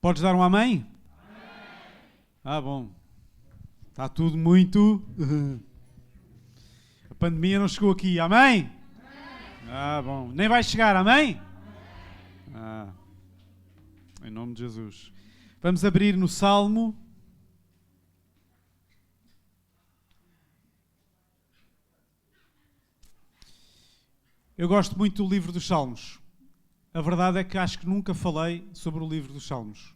Podes dar um amém? Ah, bom. Está tudo muito... A pandemia não chegou aqui, amém? Ah, bom. Nem vai chegar, amém? Ah, em nome de Jesus. Vamos abrir no Salmo. Eu gosto muito do livro dos Salmos. A verdade é que acho que nunca falei sobre o livro dos Salmos.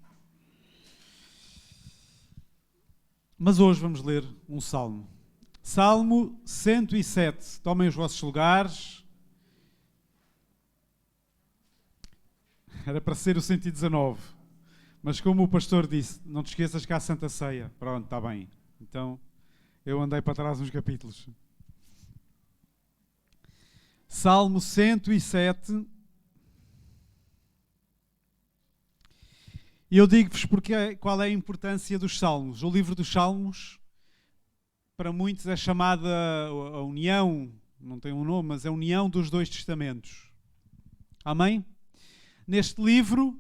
Mas hoje vamos ler um salmo. Salmo 107. Tomem os vossos lugares. Era para ser o 119. Mas como o pastor disse, não te esqueças que há Santa Ceia. Pronto, está bem. Então, eu andei para trás uns capítulos. Salmo 107. E eu digo-vos qual é a importância dos Salmos. O livro dos Salmos, para muitos, é chamada a união, não tem um nome, mas é a união dos dois testamentos. Amém? Neste livro,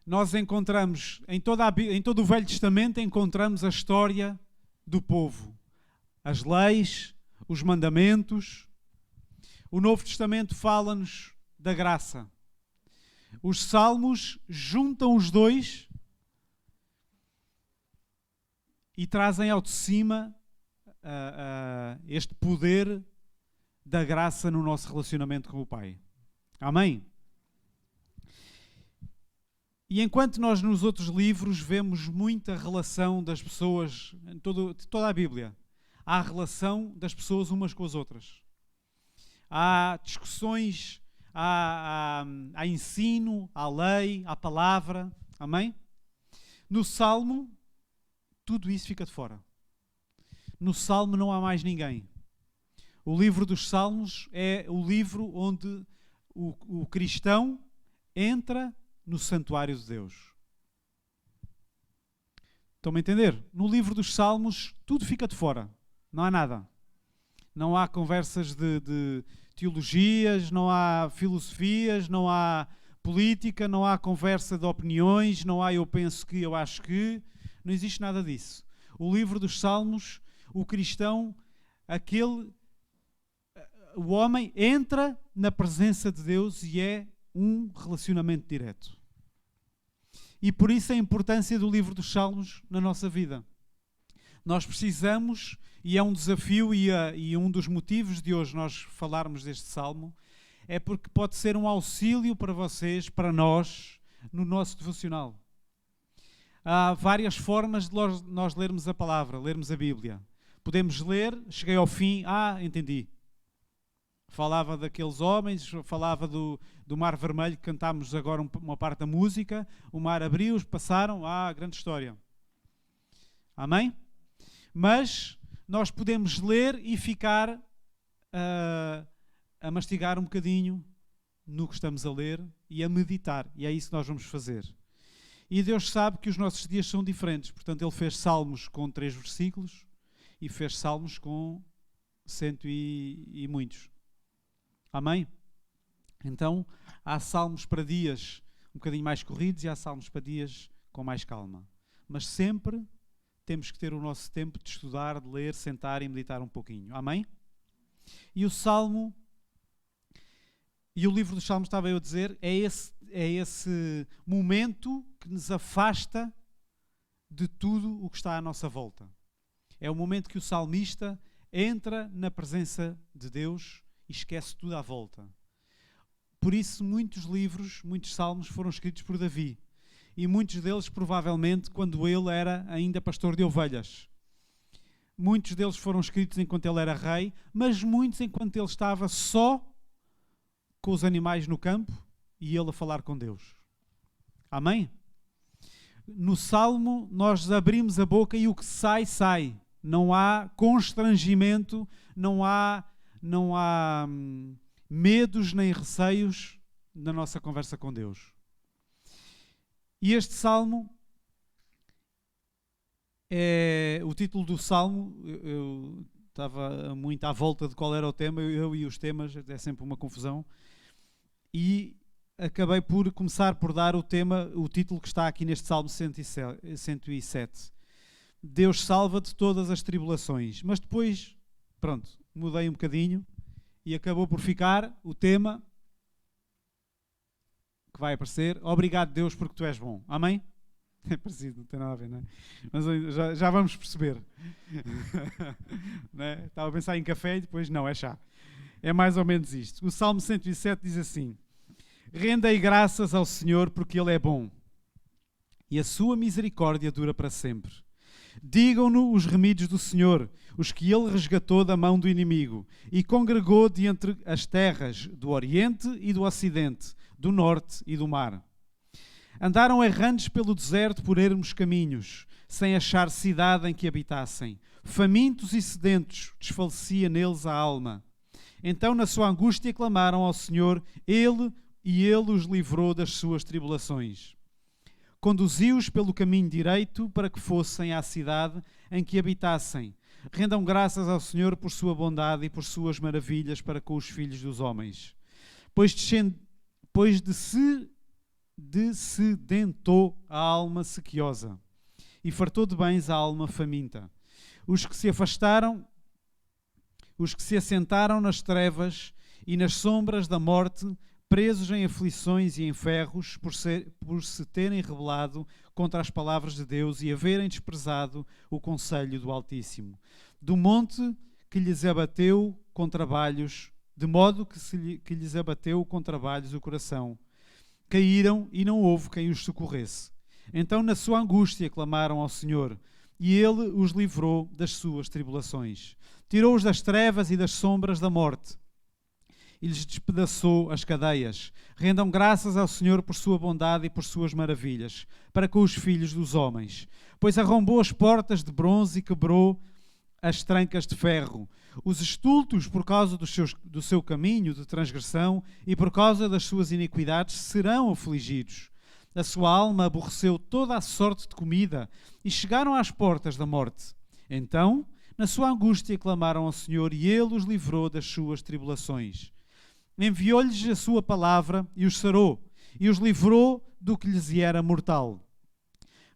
nós encontramos, em todo o Velho Testamento, encontramos a história do povo. As leis, os mandamentos. O Novo Testamento fala-nos da graça. Os Salmos juntam os dois e trazem ao de cima este poder da graça no nosso relacionamento com o Pai. Amém? E enquanto nós nos outros livros vemos muita relação das pessoas, em toda a Bíblia, há a relação das pessoas umas com as outras. Há discussões, há ensino, há lei, há palavra. Amém? No Salmo, tudo isso fica de fora. No Salmo não há mais ninguém. O livro dos Salmos é o livro onde o cristão entra no santuário de Deus. Estão-me a entender? No livro dos Salmos, tudo fica de fora. Não há nada. Não há conversas de teologias, não há filosofias, não há política, não há conversa de opiniões, não há eu penso que, eu acho que. Não existe nada disso. O livro dos Salmos, o cristão, o homem entra na presença de Deus e é um relacionamento direto. E por isso a importância do livro dos Salmos na nossa vida. Nós precisamos, e é um desafio e um dos motivos de hoje nós falarmos deste Salmo, é porque pode ser um auxílio para vocês, para nós, no nosso devocional. Há várias formas de nós lermos a palavra, lermos a Bíblia. Podemos ler, cheguei ao fim, entendi. Falava daqueles homens, falava do Mar Vermelho, que cantámos agora uma parte da música, o mar abriu, passaram, grande história. Amém? Mas nós podemos ler e ficar a mastigar um bocadinho no que estamos a ler e a meditar. E é isso que nós vamos fazer. E Deus sabe que os nossos dias são diferentes. Portanto, Ele fez salmos com 3 versículos e fez salmos com 100 e muitos. Amém? Então, há salmos para dias um bocadinho mais corridos e há salmos para dias com mais calma. Mas sempre temos que ter o nosso tempo de estudar, de ler, sentar e meditar um pouquinho. Amém? E o Salmo, e o livro dos Salmos, estava eu a dizer, é esse momento que nos afasta de tudo o que está à nossa volta. É o momento que o salmista entra na presença de Deus e esquece tudo à volta. Por isso, muitos livros, muitos salmos foram escritos por Davi. E muitos deles, provavelmente, quando ele era ainda pastor de ovelhas. Muitos deles foram escritos enquanto ele era rei, mas muitos enquanto ele estava só com os animais no campo e ele a falar com Deus. Amém? No Salmo, nós abrimos a boca e o que sai, sai. Não há constrangimento, não há medos nem receios na nossa conversa com Deus. E este Salmo, o título do Salmo, eu estava muito à volta de qual era o tema, eu e os temas, é sempre uma confusão. E acabei por começar por dar o título que está aqui neste Salmo 107. Deus salva de todas as tribulações. Mas depois, pronto, mudei um bocadinho e acabou por ficar o tema que vai aparecer. Obrigado, Deus, porque tu és bom. Amém? É parecido, não tem nada a ver, não é? Mas já vamos perceber. Não é? Estava a pensar em café e depois não, é chá. É mais ou menos isto. O Salmo 107 diz assim: rendei graças ao Senhor porque Ele é bom e a sua misericórdia dura para sempre. Digam-no os remidos do Senhor, os que Ele resgatou da mão do inimigo e congregou de entre as terras do Oriente e do Ocidente, do Norte e do mar. Andaram errantes pelo deserto por ermos caminhos, sem achar cidade em que habitassem. Famintos e sedentos, desfalecia neles a alma. Então, na sua angústia, clamaram ao Senhor, Ele os livrou das suas tribulações. Conduziu-os pelo caminho direito para que fossem à cidade em que habitassem. Rendam graças ao Senhor por sua bondade e por suas maravilhas para com os filhos dos homens. Pois dessedentou a alma sequiosa e fartou de bens a alma faminta. Os que se assentaram nas trevas e nas sombras da morte, presos em aflições e em ferros, por se terem rebelado contra as palavras de Deus e haverem desprezado o conselho do Altíssimo. Do monte que lhes abateu com trabalhos, de modo que lhes abateu com trabalhos o coração. Caíram e não houve quem os socorresse. Então, na sua angústia, clamaram ao Senhor, e Ele os livrou das suas tribulações. Tirou-os das trevas e das sombras da morte, e lhes despedaçou as cadeias. Rendam graças ao Senhor por sua bondade e por suas maravilhas, para com os filhos dos homens. Pois arrombou as portas de bronze e quebrou as trancas de ferro. Os estultos, por causa do seu caminho de transgressão e por causa das suas iniquidades, serão afligidos. A sua alma aborreceu toda a sorte de comida e chegaram às portas da morte. Então, na sua angústia, clamaram ao Senhor e Ele os livrou das suas tribulações. Enviou-lhes a sua palavra e os sarou, e os livrou do que lhes era mortal.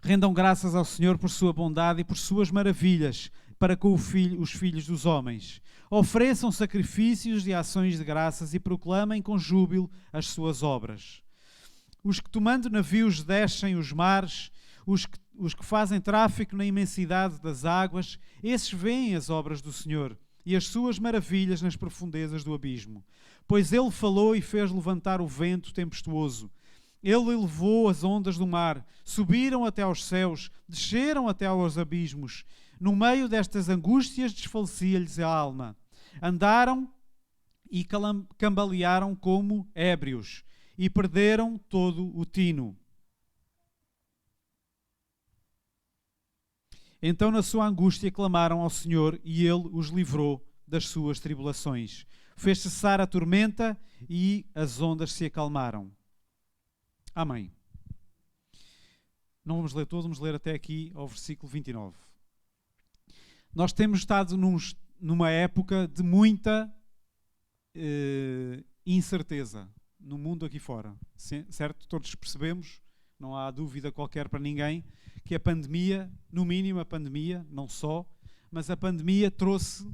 Rendam graças ao Senhor por sua bondade e por suas maravilhas, para com os filhos dos homens. Ofereçam sacrifícios e ações de graças e proclamem com júbilo as suas obras. Os que tomando navios descem os mares, os que fazem tráfico na imensidade das águas, esses veem as obras do Senhor e as suas maravilhas nas profundezas do abismo. Pois Ele falou e fez levantar o vento tempestuoso. Ele elevou as ondas do mar, subiram até aos céus, desceram até aos abismos. No meio destas angústias desfalecia-lhes a alma. Andaram e cambalearam como ébrios e perderam todo o tino. Então, na sua angústia, clamaram ao Senhor e Ele os livrou das suas tribulações. Fez cessar a tormenta e as ondas se acalmaram. Amém. Não vamos ler todo, vamos ler até aqui ao versículo 29. Nós temos estado numa época de muita incerteza no mundo aqui fora, certo? Todos percebemos, não há dúvida qualquer para ninguém, que a pandemia, no mínimo a pandemia, não só, mas a pandemia trouxe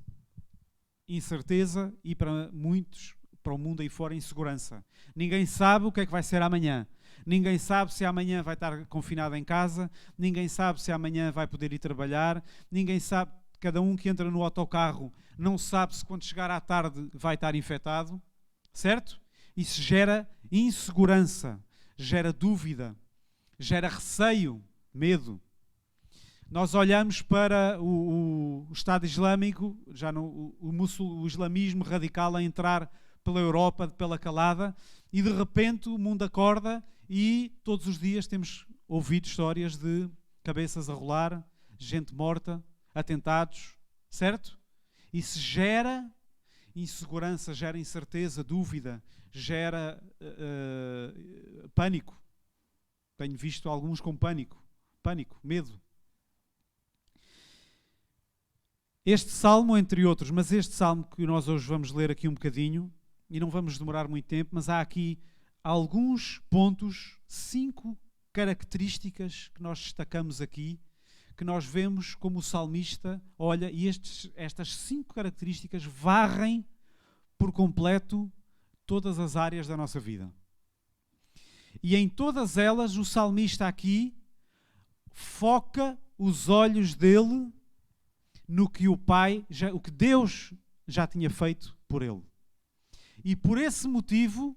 incerteza e para muitos, para o mundo aí fora, insegurança. Ninguém sabe o que é que vai ser amanhã. Ninguém sabe se amanhã vai estar confinado em casa, ninguém sabe se amanhã vai poder ir trabalhar, ninguém sabe, cada um que entra no autocarro não sabe se quando chegar à tarde vai estar infectado, certo? Isso gera insegurança, gera dúvida, gera receio, medo. Nós olhamos para o Estado Islâmico, já o islamismo radical a entrar pela Europa, pela calada, e de repente o mundo acorda e todos os dias temos ouvido histórias de cabeças a rolar, gente morta, atentados, certo? Isso gera insegurança, gera incerteza, dúvida, gera pânico. Tenho visto alguns com pânico, medo. Este salmo, entre outros, mas este salmo que nós hoje vamos ler aqui um bocadinho, e não vamos demorar muito tempo, mas há aqui alguns pontos, 5 características que nós destacamos aqui, que nós vemos como o salmista olha, e estas 5 características varrem por completo todas as áreas da nossa vida. E em todas elas o salmista aqui foca os olhos dele no que o que Deus já tinha feito por ele. E por esse motivo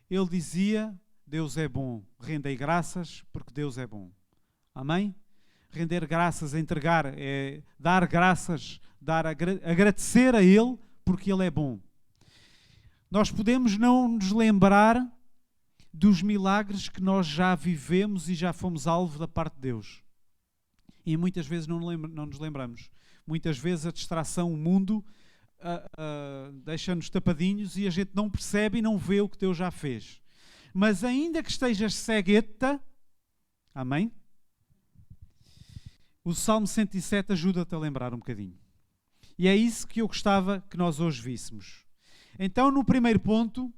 ele dizia: Deus é bom, rendei graças porque Deus é bom. Amém? Render graças, entregar, é dar graças, agradecer a Ele porque Ele é bom. Nós podemos não nos lembrar dos milagres que nós já vivemos e já fomos alvo da parte de Deus. E muitas vezes não nos lembramos. Muitas vezes a distração, o mundo, deixa-nos tapadinhos e a gente não percebe e não vê o que Deus já fez. Mas ainda que estejas cegueta, amém? O Salmo 107 ajuda-te a lembrar um bocadinho. E é isso que eu gostava que nós hoje víssemos. Então, no primeiro ponto,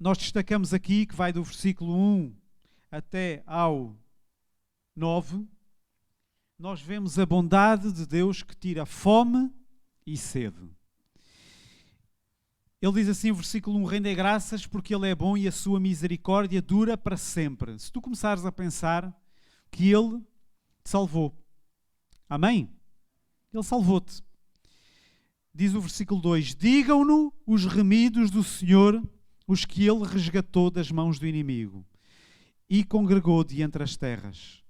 nós destacamos aqui, que vai do versículo 1 até ao 9, nós vemos a bondade de Deus que tira fome e sede. Ele diz assim, no versículo 1, rendei graças porque Ele é bom e a sua misericórdia dura para sempre. Se tu começares a pensar que Ele te salvou. Amém? Ele salvou-te. Diz o versículo 2, digam-no os remidos do Senhor, os que Ele resgatou das mãos do inimigo e congregou de entre as terras.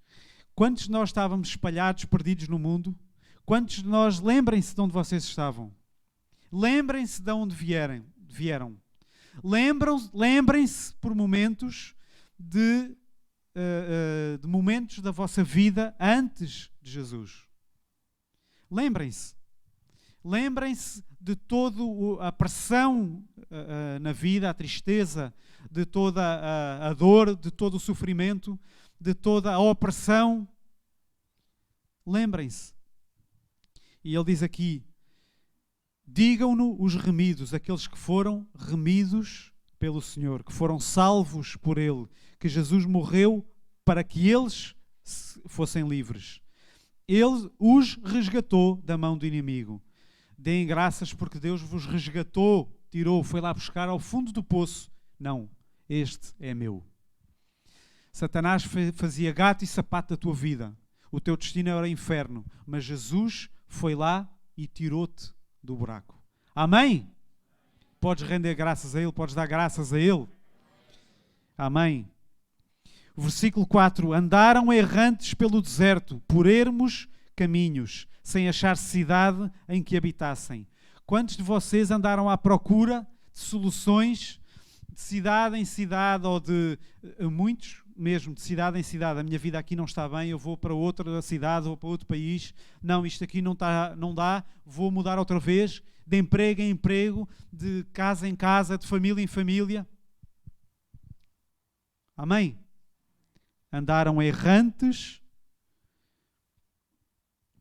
Quantos de nós estávamos espalhados, perdidos no mundo? Quantos de nós, lembrem-se de onde vocês estavam? Lembrem-se de onde vieram. Lembrem-se por momentos de momentos da vossa vida antes de Jesus. Lembrem-se. Lembrem-se de toda a pressão na vida, a tristeza, de toda a dor, de todo o sofrimento, de toda a opressão. Lembrem-se. E ele diz aqui, digam-no os remidos, aqueles que foram remidos pelo Senhor, que foram salvos por Ele, que Jesus morreu para que eles fossem livres. Ele os resgatou da mão do inimigo. Deem graças porque Deus vos resgatou, tirou, foi lá buscar ao fundo do poço. Não, este é meu. Satanás fazia gato e sapato da tua vida. O teu destino era inferno. Mas Jesus foi lá e tirou-te do buraco. Amém? Podes render graças a Ele, podes dar graças a Ele. Amém. Versículo 4. Andaram errantes pelo deserto, por ermos caminhos, sem achar cidade em que habitassem. Quantos de vocês andaram à procura de soluções de cidade em cidade, ou de muitos mesmo, de cidade em cidade? A minha vida aqui não está bem, eu vou para outra cidade, vou para outro país. Não, isto aqui não dá, vou mudar outra vez, de emprego em emprego, de casa em casa, de família em família. Amém? Andaram errantes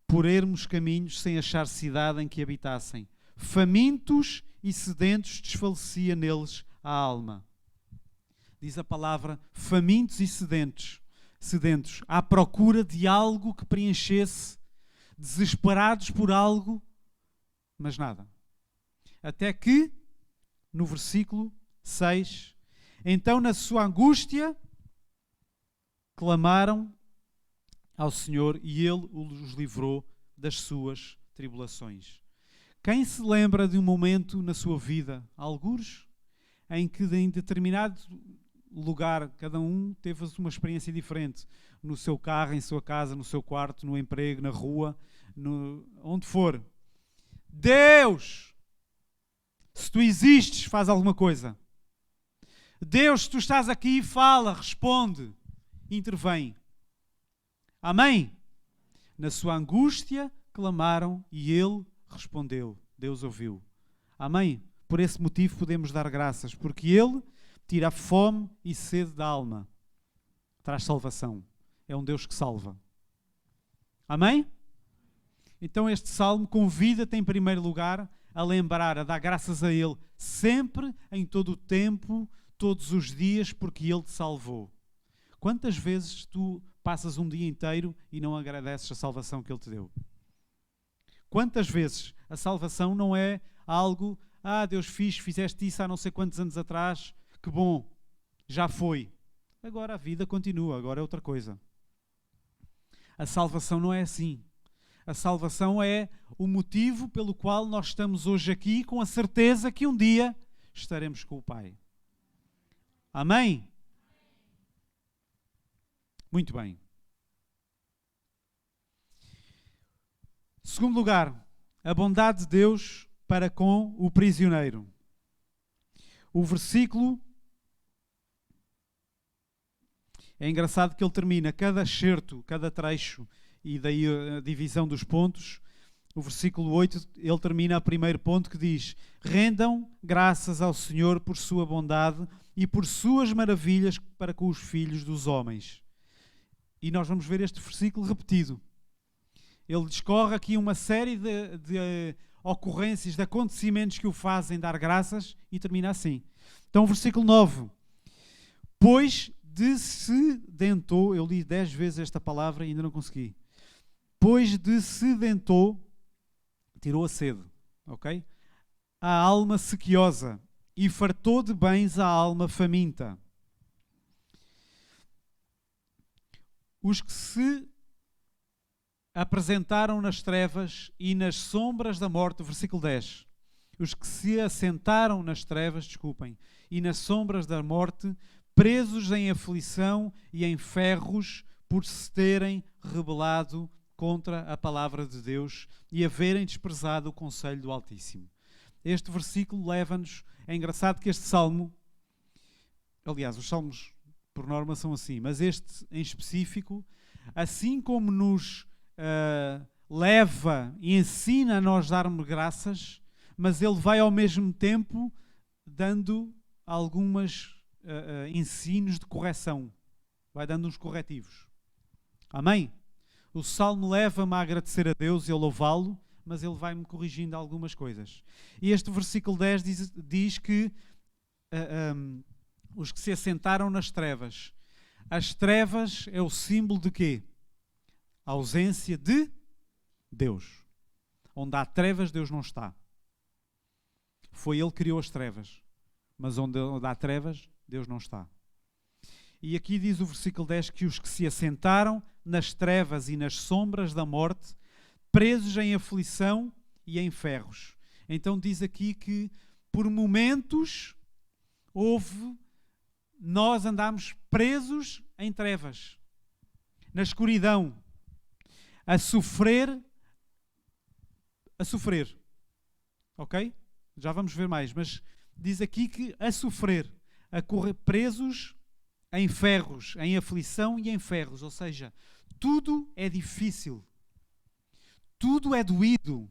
por ermos caminhos, sem achar cidade em que habitassem. Famintos e sedentos desfalecia neles a alma. Diz a palavra, famintos e sedentos, à procura de algo que preenchesse, desesperados por algo, mas nada. Até que, no versículo 6, então na sua angústia, clamaram ao Senhor e Ele os livrou das suas tribulações. Quem se lembra de um momento na sua vida, algures, em que em determinado lugar, cada um teve uma experiência diferente, no seu carro, em sua casa, no seu quarto, no emprego, na rua, onde for. Deus, se tu existes, faz alguma coisa. Deus, se tu estás aqui, fala, responde, intervém. Amém? Na sua angústia clamaram e Ele respondeu. Deus ouviu. Amém? Por esse motivo podemos dar graças, porque Ele tira a fome e sede da alma. Traz salvação. É um Deus que salva. Amém? Então este salmo convida-te em primeiro lugar a lembrar, a dar graças a Ele, sempre, em todo o tempo, todos os dias, porque Ele te salvou. Quantas vezes tu passas um dia inteiro e não agradeces a salvação que Ele te deu? Quantas vezes a salvação não é algo, Deus fizeste isso há não sei quantos anos atrás, que bom, já foi. Agora a vida continua, agora é outra coisa. A salvação não é assim. A salvação é o motivo pelo qual nós estamos hoje aqui, com a certeza que um dia estaremos com o Pai. Amém? Muito bem. Segundo lugar, a bondade de Deus para com o prisioneiro. O versículo é engraçado que ele termina cada excerto, cada trecho, e daí a divisão dos pontos. O versículo 8, ele termina o primeiro ponto que diz: rendam graças ao Senhor por sua bondade e por suas maravilhas para com os filhos dos homens. E nós vamos ver este versículo repetido. Ele discorre aqui uma série de ocorrências, de acontecimentos que o fazem dar graças, e termina assim. Então, o versículo 9. Pois descedentou, eu li 10 vezes esta palavra e ainda não consegui. Pois descedentou, tirou a sede, ok? A alma sequiosa, e fartou de bens a alma faminta. Os que se apresentaram nas trevas e nas sombras da morte, versículo 10. Os que se assentaram nas trevas, e nas sombras da morte, presos em aflição e em ferros, por se terem rebelado contra a palavra de Deus e haverem desprezado o conselho do Altíssimo. Este versículo leva-nos... É engraçado que este salmo... Aliás, os salmos por norma são assim, mas este em específico, assim como nos leva e ensina a nós darmos graças, mas ele vai ao mesmo tempo dando algumas ensinos de correção. Vai dando uns corretivos. Amém? O salmo leva-me a agradecer a Deus e a louvá-lo, mas ele vai-me corrigindo algumas coisas. E este versículo 10 diz que os que se assentaram nas trevas. As trevas é o símbolo de quê? A ausência de Deus. Onde há trevas, Deus não está. Foi Ele que criou as trevas. Mas onde há trevas, Deus não está. E aqui diz o versículo 10 que os que se assentaram nas trevas e nas sombras da morte, presos em aflição e em ferros. Então diz aqui que por momentos nós andámos presos em trevas, na escuridão, a sofrer, ok? Já vamos ver mais, mas diz aqui que a sofrer, a correr presos em ferros, em aflição e em ferros, ou seja, tudo é difícil, tudo é doído,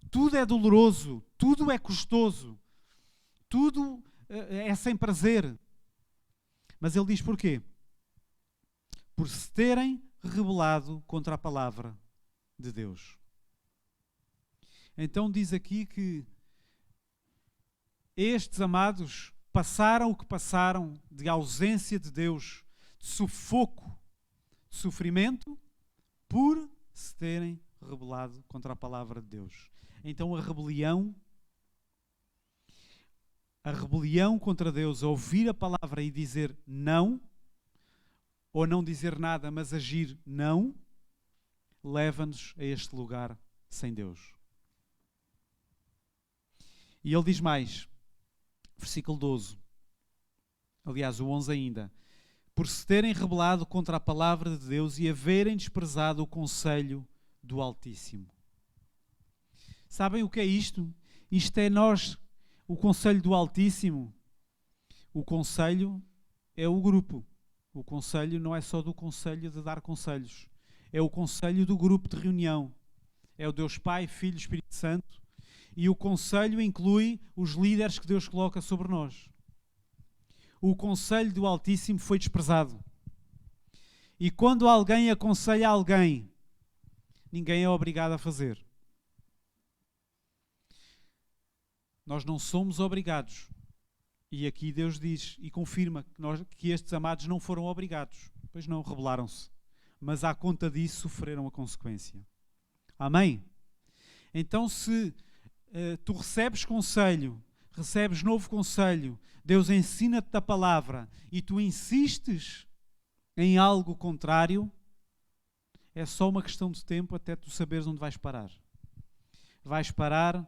tudo é doloroso, tudo é custoso, tudo é sem prazer. Mas ele diz porquê? Por se terem rebelado contra a palavra de Deus. Então diz aqui que estes amados passaram o que passaram de ausência de Deus, de sufoco, de sofrimento, por se terem rebelado contra a palavra de Deus. Então a rebelião contra Deus, ouvir a palavra e dizer não, ou não dizer nada, mas agir não, leva-nos a este lugar sem Deus. E ele diz mais, versículo 12, aliás o 11 ainda, por se terem rebelado contra a palavra de Deus e haverem desprezado o conselho do Altíssimo. Sabem o que é isto? Isto é nós, o conselho do Altíssimo. O conselho é o grupo. O conselho não é só do conselho de dar conselhos. É o conselho do grupo de reunião. É o Deus Pai, Filho e Espírito Santo. E o conselho inclui os líderes que Deus coloca sobre nós. O conselho do Altíssimo foi desprezado. E quando alguém aconselha alguém, ninguém é obrigado a fazer. Nós não somos obrigados. E aqui Deus diz e confirma que estes amados não foram obrigados. Pois não, rebelaram-se. Mas à conta disso sofreram a consequência. Amém? Então se tu recebes conselho, recebes novo conselho, Deus ensina-te da palavra e tu insistes em algo contrário, é só uma questão de tempo até tu saberes onde vais parar. Vais parar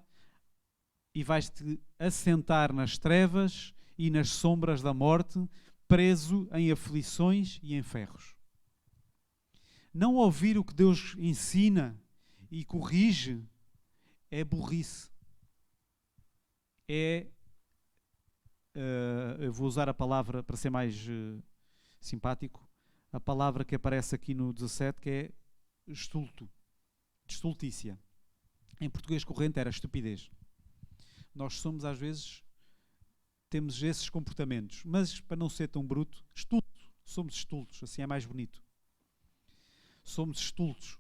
e vais-te assentar nas trevas e nas sombras da morte, preso em aflições e em ferros. Não ouvir o que Deus ensina e corrige é burrice. Eu vou usar a palavra para ser mais simpático, a palavra que aparece aqui no 17, que é estulto, estultícia. Em português corrente era estupidez. Nós somos, às vezes, temos esses comportamentos, mas para não ser tão bruto, estulto, somos estultos, assim é mais bonito. Somos estultos.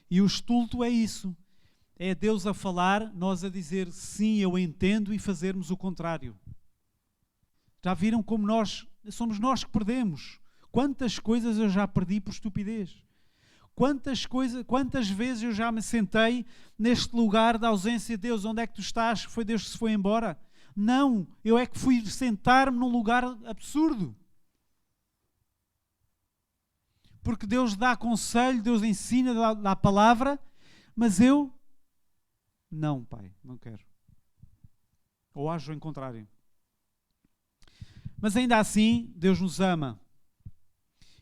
E o estulto é isso. É Deus a falar, nós a dizer sim, eu entendo, e fazermos o contrário. Já viram como somos nós que perdemos? Quantas coisas eu já perdi por estupidez? Quantas vezes eu já me sentei neste lugar da ausência de Deus? Onde é que tu estás? Foi Deus que se foi embora? Não, eu é que fui sentar-me num lugar absurdo. Porque Deus dá conselho, Deus ensina, dá a palavra, mas eu, não, Pai, não quero. Ou ajo em contrário. Mas ainda assim, Deus nos ama.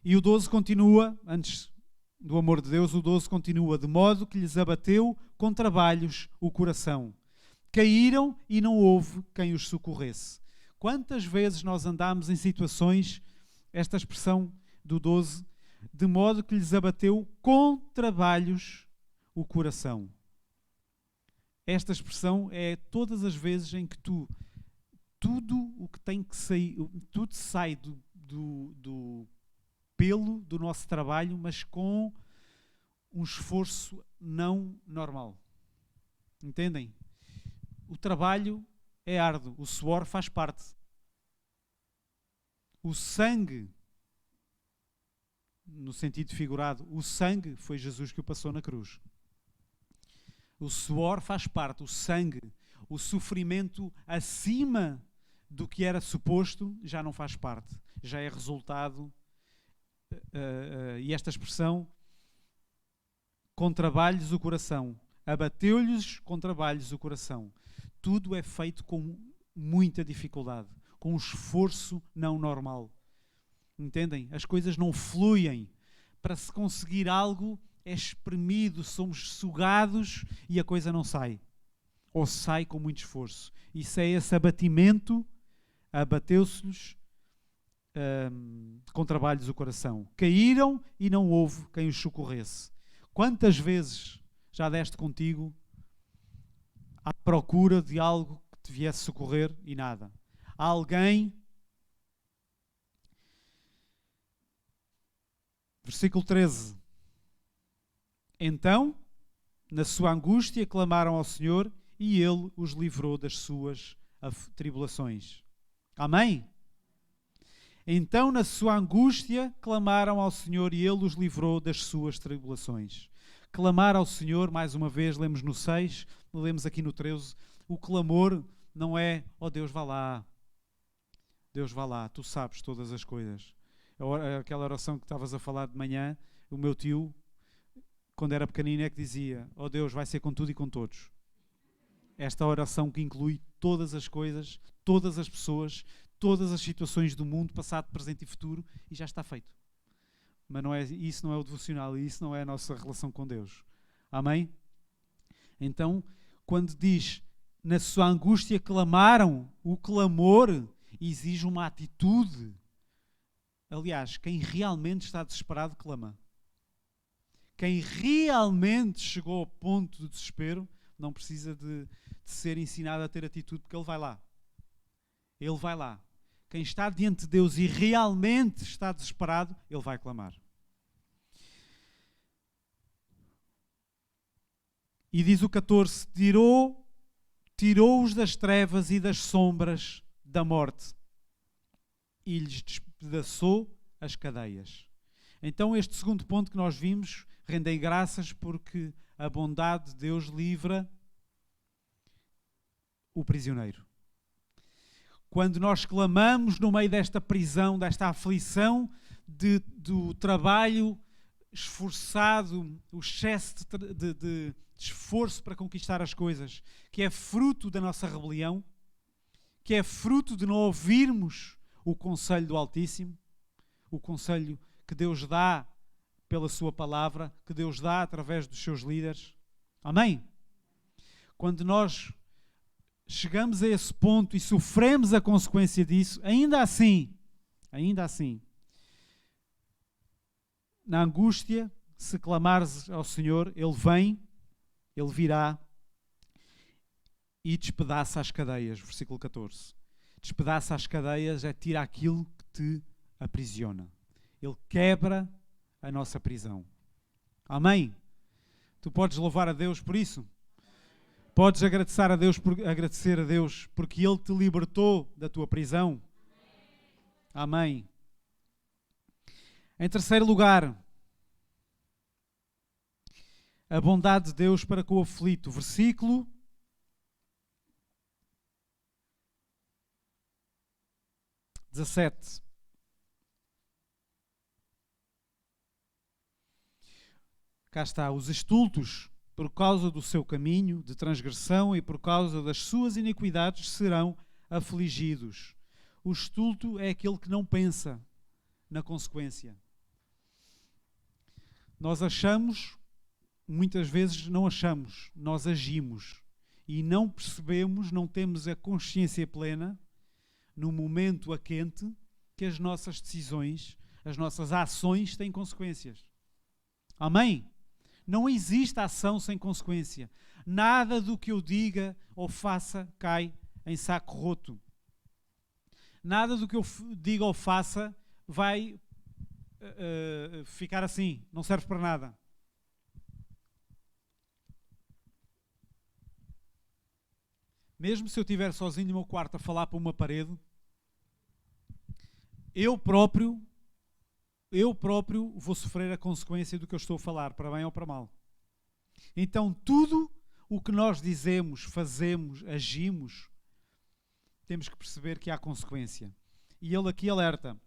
E o 12 continua, antes do amor de Deus, o 12 continua, de modo que lhes abateu com trabalhos o coração. Caíram e não houve quem os socorresse. Quantas vezes nós andamos em situações, esta expressão do 12, de modo que lhes abateu com trabalhos o coração. Esta expressão é todas as vezes em que tudo o que tem que sair, tudo sai do pelo do nosso trabalho, mas com um esforço não normal. Entendem? O trabalho é árduo, o suor faz parte. O sangue, no sentido figurado, o sangue foi Jesus que o passou na cruz. O suor faz parte, o sangue, o sofrimento acima do que era suposto já não faz parte, já é resultado. E esta expressão, com trabalhos o coração, abateu-lhes com trabalhos o coração. Tudo é feito com muita dificuldade, com um esforço não normal. Entendem? As coisas não fluem. Para se conseguir algo, é espremido, somos sugados e a coisa não sai. Ou sai com muito esforço. Isso é esse abatimento, abateu-se-lhes com trabalhos o coração. Caíram e não houve quem os socorresse. Quantas vezes já deste contigo à procura de algo que te viesse socorrer e nada? Alguém... Versículo 13. Então, na sua angústia, clamaram ao Senhor e Ele os livrou das suas tribulações. Amém? Então, na sua angústia, clamaram ao Senhor e Ele os livrou das suas tribulações. Clamar ao Senhor, mais uma vez, lemos no 6, lemos aqui no 13, o clamor não é, ó Deus, vá lá. Deus, vá lá, tu sabes todas as coisas. Aquela oração que estavas a falar de manhã, o meu tio, quando era pequenino, é que dizia, ó Deus, vai ser com tudo e com todos. Esta oração que inclui todas as coisas, todas as pessoas, todas as situações do mundo, passado, presente e futuro, e já está feito. Mas isso não é o devocional, e isso não é a nossa relação com Deus. Amém? Então, quando diz, na sua angústia clamaram, o clamor exige uma atitude. Aliás, quem realmente está desesperado clama. Quem realmente chegou ao ponto de desespero não precisa de ser ensinado a ter atitude, porque ele vai lá. Ele vai lá. Quem está diante de Deus e realmente está desesperado, ele vai clamar. E diz o 14, tirou-os das trevas e das sombras da morte e lhes despedaçou as cadeias. Então este segundo ponto que nós vimos, rendei graças porque a bondade de Deus livra o prisioneiro. Quando nós clamamos no meio desta prisão, desta aflição, do trabalho esforçado, o excesso de esforço para conquistar as coisas, que é fruto da nossa rebelião, que é fruto de não ouvirmos o conselho do Altíssimo, o conselho que Deus dá pela sua palavra, que Deus dá através dos seus líderes. Amém? Quando nós chegamos a esse ponto e sofremos a consequência disso, ainda assim, na angústia, se clamares ao Senhor, Ele vem, Ele virá e despedaça as cadeias. Versículo 14. Despedaça as cadeias é tira aquilo que te aprisiona. Ele quebra a nossa prisão. Amém? Tu podes louvar a Deus por isso? Podes agradecer a Deus porque Ele te libertou da tua prisão? Amém. Em terceiro lugar, a bondade de Deus para com o aflito. Versículo 17. Cá está. Os estultos, por causa do seu caminho de transgressão e por causa das suas iniquidades, serão afligidos. O estulto é aquele que não pensa na consequência. Nós achamos, muitas vezes não achamos, nós agimos e não percebemos, não temos a consciência plena, no momento a quente, que as nossas decisões, as nossas ações têm consequências. Amém? Não existe ação sem consequência. Nada do que eu diga ou faça cai em saco roto. Nada do que eu diga ou faça vai ficar assim. Não serve para nada. Mesmo se eu estiver sozinho no meu quarto a falar para uma parede, eu próprio vou sofrer a consequência do que eu estou a falar, para bem ou para mal. Então, tudo o que nós dizemos, fazemos, agimos, temos que perceber que há consequência. E ele aqui alerta.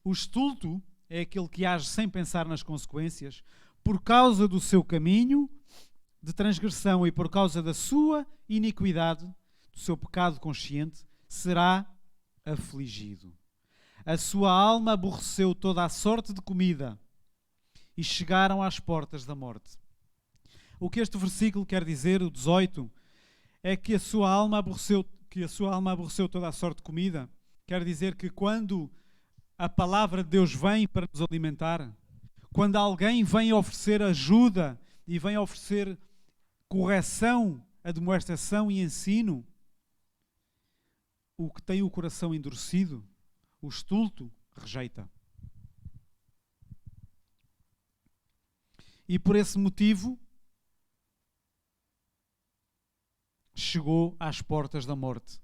O estulto é aquele que age sem pensar nas consequências, por causa do seu caminho de transgressão e por causa da sua iniquidade, do seu pecado consciente, será afligido. A sua alma aborreceu toda a sorte de comida e chegaram às portas da morte. O que este versículo quer dizer, o 18, é que a sua alma aborreceu toda a sorte de comida. Quer dizer que quando a palavra de Deus vem para nos alimentar, quando alguém vem oferecer ajuda e vem oferecer correção, admoestação e ensino, o que tem o coração endurecido, o estulto, rejeita. E por esse motivo chegou às portas da morte.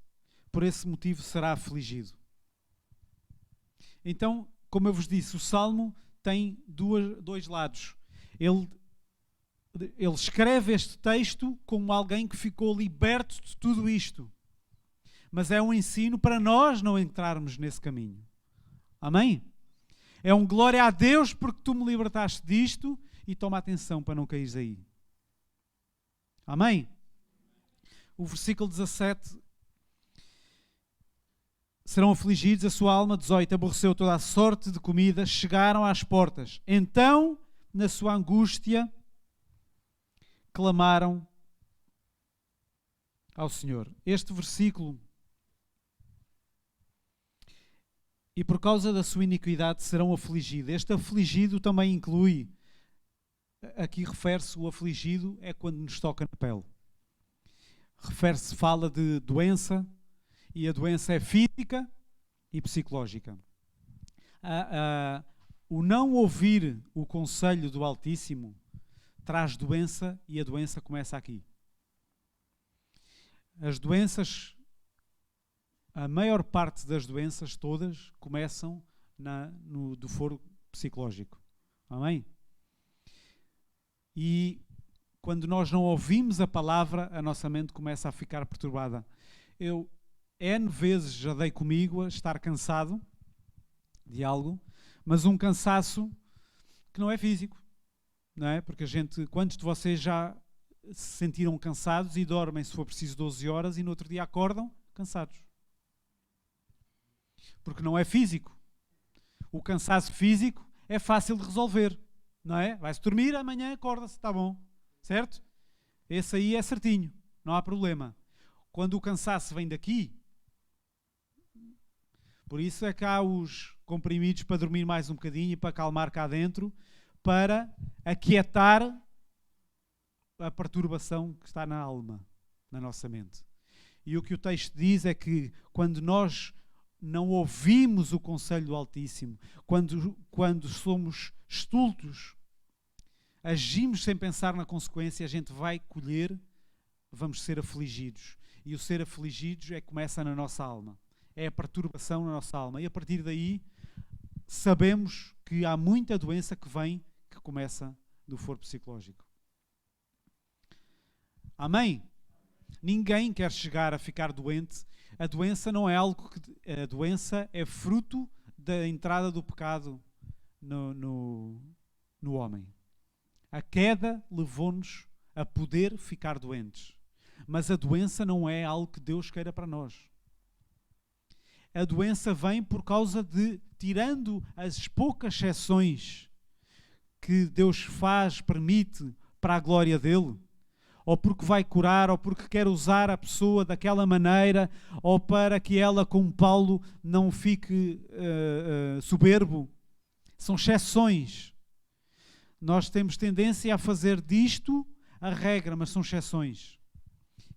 Por esse motivo será afligido. Então, como eu vos disse, o Salmo tem dois lados. Ele escreve este texto como alguém que ficou liberto de tudo isto. Mas é um ensino para nós não entrarmos nesse caminho. Amém? É um glória a Deus porque tu me libertaste disto e toma atenção para não caíres aí. Amém? O versículo 17. Serão afligidos a sua alma. 18. Aborreceu toda a sorte de comida, chegaram às portas. Então, na sua angústia, clamaram ao Senhor. Este versículo: e por causa da sua iniquidade serão afligidos. Este afligido também inclui, aqui refere-se, o afligido é quando nos toca na pele. Fala de doença, e a doença é física e psicológica. O não ouvir o conselho do Altíssimo traz doença, e a doença começa aqui. as doenças, a maior parte das doenças todas começam do foro psicológico. Amém? E quando nós não ouvimos a palavra, a nossa mente começa a ficar perturbada. Eu, N vezes já dei comigo a estar cansado de algo, mas um cansaço que não é físico, não é? Porque quantos de vocês já se sentiram cansados e dormem, se for preciso, 12 horas e no outro dia acordam cansados? Porque não é físico. O cansaço físico é fácil de resolver, não é? Vai-se dormir, amanhã acorda-se, está bom, certo? Esse aí é certinho, não há problema. Quando o cansaço vem daqui, por isso é que há os comprimidos para dormir mais um bocadinho e para acalmar cá dentro, para aquietar a perturbação que está na alma, na nossa mente. E o que o texto diz é que quando nós não ouvimos o conselho do Altíssimo, quando somos estultos, agimos sem pensar na consequência, a gente vai colher, vamos ser afligidos. E o ser afligidos começa na nossa alma. É a perturbação na nossa alma. E a partir daí, sabemos que há muita doença que começa do foro psicológico. Amém? Ninguém quer chegar a ficar doente. A doença não é algo que... A doença é fruto da entrada do pecado no homem. A queda levou-nos a poder ficar doentes. Mas a doença não é algo que Deus queira para nós. A doença vem por causa de, tirando as poucas exceções que Deus permite para a glória dele, ou porque vai curar, ou porque quer usar a pessoa daquela maneira, ou para que ela, como Paulo, não fique soberbo. São exceções. Nós temos tendência a fazer disto a regra, mas são exceções.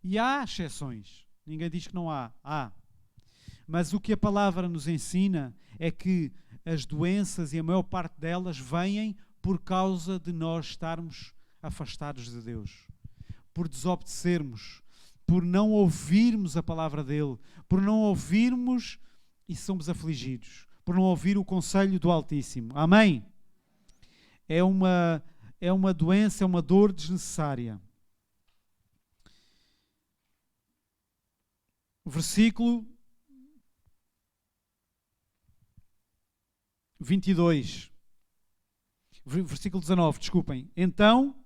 E há exceções. Ninguém diz que não há. Há. Mas o que a palavra nos ensina é que as doenças, e a maior parte delas, vêm por causa de nós estarmos afastados de Deus. Por desobedecermos, por não ouvirmos a palavra dele, por não ouvirmos e somos afligidos, por não ouvir o conselho do Altíssimo. Amém? É uma doença, é uma dor desnecessária. Versículo 22. Versículo 19, desculpem. Então,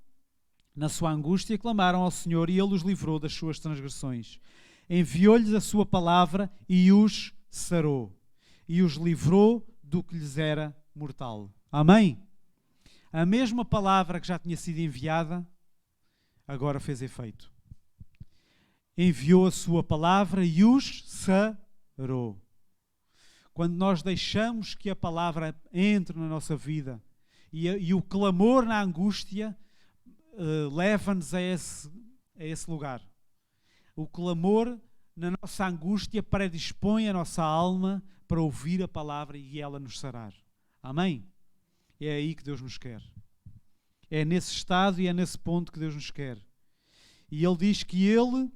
na sua angústia, clamaram ao Senhor e Ele os livrou das suas transgressões. Enviou-lhes a sua palavra e os sarou. E os livrou do que lhes era mortal. Amém? A mesma palavra que já tinha sido enviada, agora fez efeito. Enviou a sua palavra e os sarou. Quando nós deixamos que a palavra entre na nossa vida e o clamor na angústia leva-nos a esse lugar. O clamor na nossa angústia predispõe a nossa alma para ouvir a palavra e ela nos sarar. Amém? É aí que Deus nos quer. É nesse estado e é nesse ponto que Deus nos quer. E Ele diz que Ele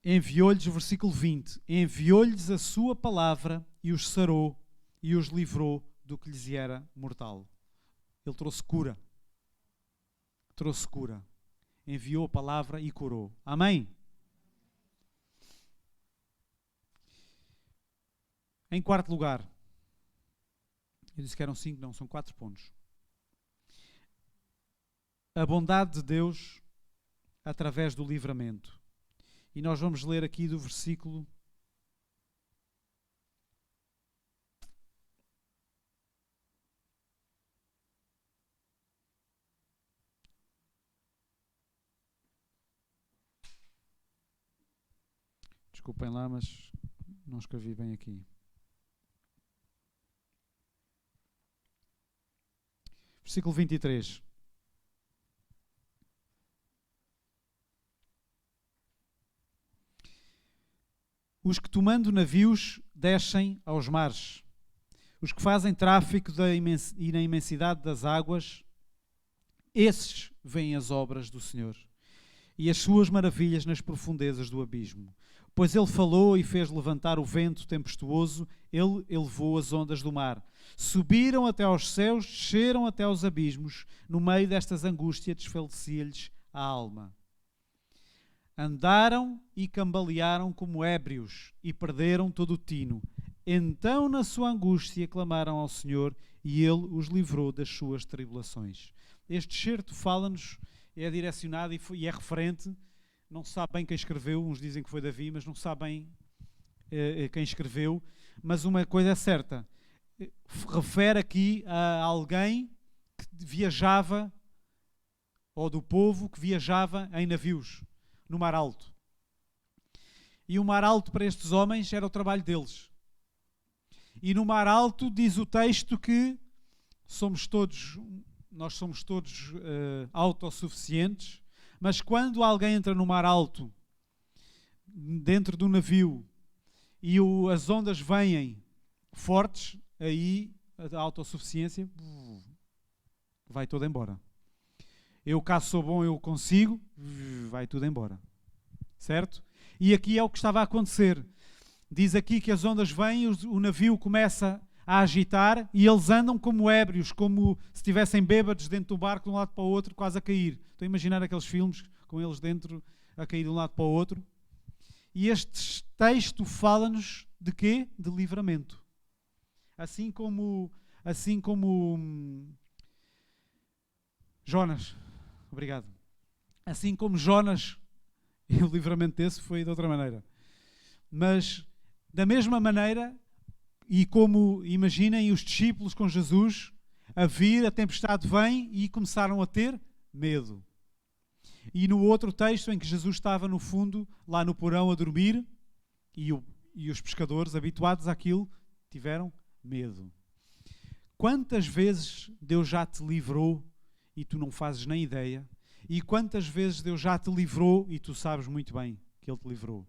enviou-lhes, versículo 20, enviou-lhes a sua palavra e os sarou e os livrou do que lhes era mortal. Ele trouxe cura. Trouxe cura. Enviou a palavra e curou. Amém? Em quarto lugar, eu disse que eram 5, não, são 4 pontos. A bondade de Deus através do livramento. E nós vamos ler aqui do versículo 23. Desculpem lá, mas não escrevi bem aqui. Versículo 23. Os que tomando navios descem aos mares, Os que fazem tráfico e na imensidade das águas, esses veem as obras do Senhor e as suas maravilhas nas profundezas do abismo. Pois ele falou e fez levantar o vento tempestuoso, ele elevou as ondas do mar. Subiram até aos céus, desceram até aos abismos. No meio destas angústias desfalecia-lhes a alma. Andaram e cambalearam como ébrios e perderam todo o tino. Então, na sua angústia, clamaram ao Senhor e Ele os livrou das suas tribulações. Este excerto fala-nos, é direcionado e é referente. Não se sabe bem quem escreveu, uns dizem que foi Davi, mas não se sabe bem quem escreveu. Mas uma coisa é certa, refere aqui a alguém que viajava, ou do povo que viajava em navios, no mar alto. E o mar alto para estes homens era o trabalho deles. E no mar alto diz o texto que nós somos todos autossuficientes, mas quando alguém entra no mar alto, dentro do navio, e as ondas vêm fortes, aí a autossuficiência vai toda embora. Eu cá sou bom, eu consigo, vai tudo embora. Certo? E aqui é o que estava a acontecer. Diz aqui que as ondas vêm, o navio começa a agitar e eles andam como ébrios, como se estivessem bêbados dentro do barco de um lado para o outro, quase a cair. Estou a imaginar aqueles filmes com eles dentro a cair de um lado para o outro. E este texto fala-nos de quê? De livramento. Assim como Jonas. Obrigado. Assim como Jonas, e o livramento desse foi de outra maneira. Mas, da mesma maneira, e como imaginem os discípulos com Jesus, a tempestade vem e começaram a ter medo. E no outro texto em que Jesus estava no fundo, lá no porão a dormir, e os pescadores habituados àquilo tiveram medo. Quantas vezes Deus já te livrou e tu não fazes nem ideia? E quantas vezes Deus já te livrou e tu sabes muito bem que Ele te livrou?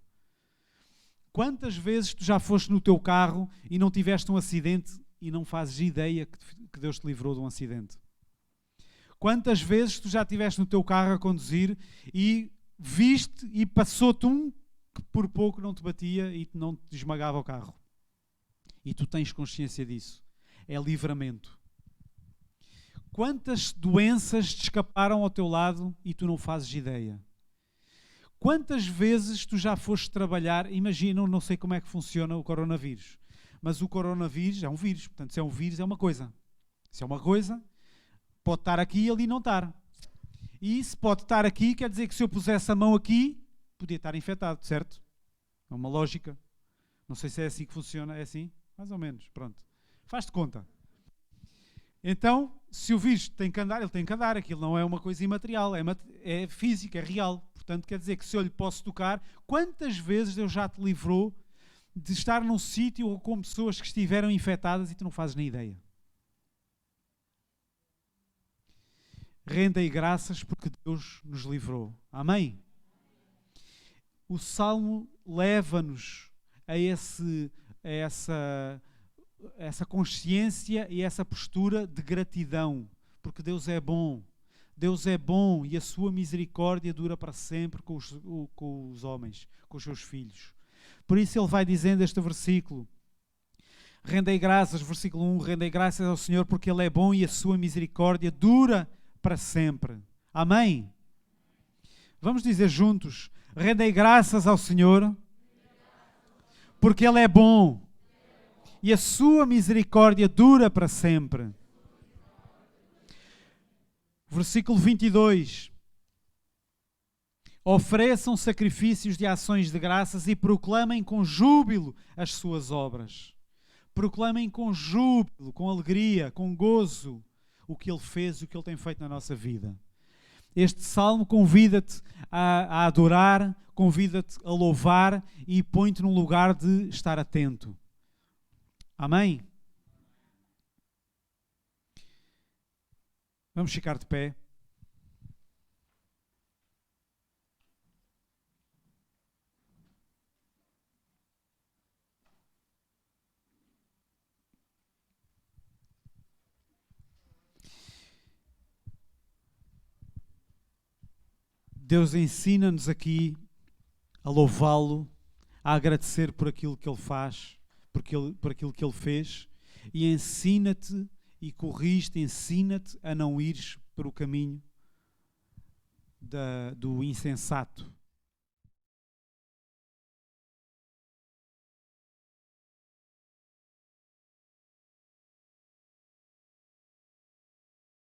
Quantas vezes tu já foste no teu carro e não tiveste um acidente e não fazes ideia que Deus te livrou de um acidente? Quantas vezes tu já estiveste no teu carro a conduzir e viste e passou-te um que por pouco não te batia e não te esmagava o carro? E tu tens consciência disso. É livramento. Quantas doenças te escaparam ao teu lado e tu não fazes ideia? Quantas vezes tu já foste trabalhar? Imagina, não sei como é que funciona o coronavírus, mas o coronavírus é um vírus. Portanto, se é um vírus, é uma coisa. Se é uma coisa, pode estar aqui e ali não estar. E se pode estar aqui, quer dizer que se eu pusesse a mão aqui, podia estar infectado, certo? É uma lógica. Não sei se é assim que funciona. É assim? Mais ou menos. Pronto. Faz-te conta. Então, se o vírus tem que andar, ele tem que andar. Aquilo não é uma coisa imaterial, é físico, é real. Portanto, quer dizer que se eu lhe posso tocar, quantas vezes Deus já te livrou de estar num sítio ou com pessoas que estiveram infectadas e tu não fazes nem ideia? Rendei graças porque Deus nos livrou. Amém? O Salmo leva-nos a essa consciência e essa postura de gratidão, porque Deus é bom. Deus é bom e a sua misericórdia dura para sempre com os homens, com os seus filhos. Por isso ele vai dizendo este versículo, rendei graças, versículo 1, rendei graças ao Senhor porque Ele é bom e a sua misericórdia dura para sempre. Amém? Vamos dizer juntos, rendei graças ao Senhor porque Ele é bom e a sua misericórdia dura para sempre. Versículo 22. Ofereçam sacrifícios de ações de graças e proclamem com júbilo as suas obras. Proclamem com júbilo, com alegria, com gozo o que Ele fez, o que Ele tem feito na nossa vida. Este salmo convida-te a adorar, convida-te a louvar e põe-te num lugar de estar atento. Amém? Vamos ficar de pé. Deus ensina-nos aqui a louvá-lo, a agradecer por aquilo que Ele faz, por aquilo que Ele fez, e ensina-te e corrige-te, ensina-te a não ires para o caminho do insensato,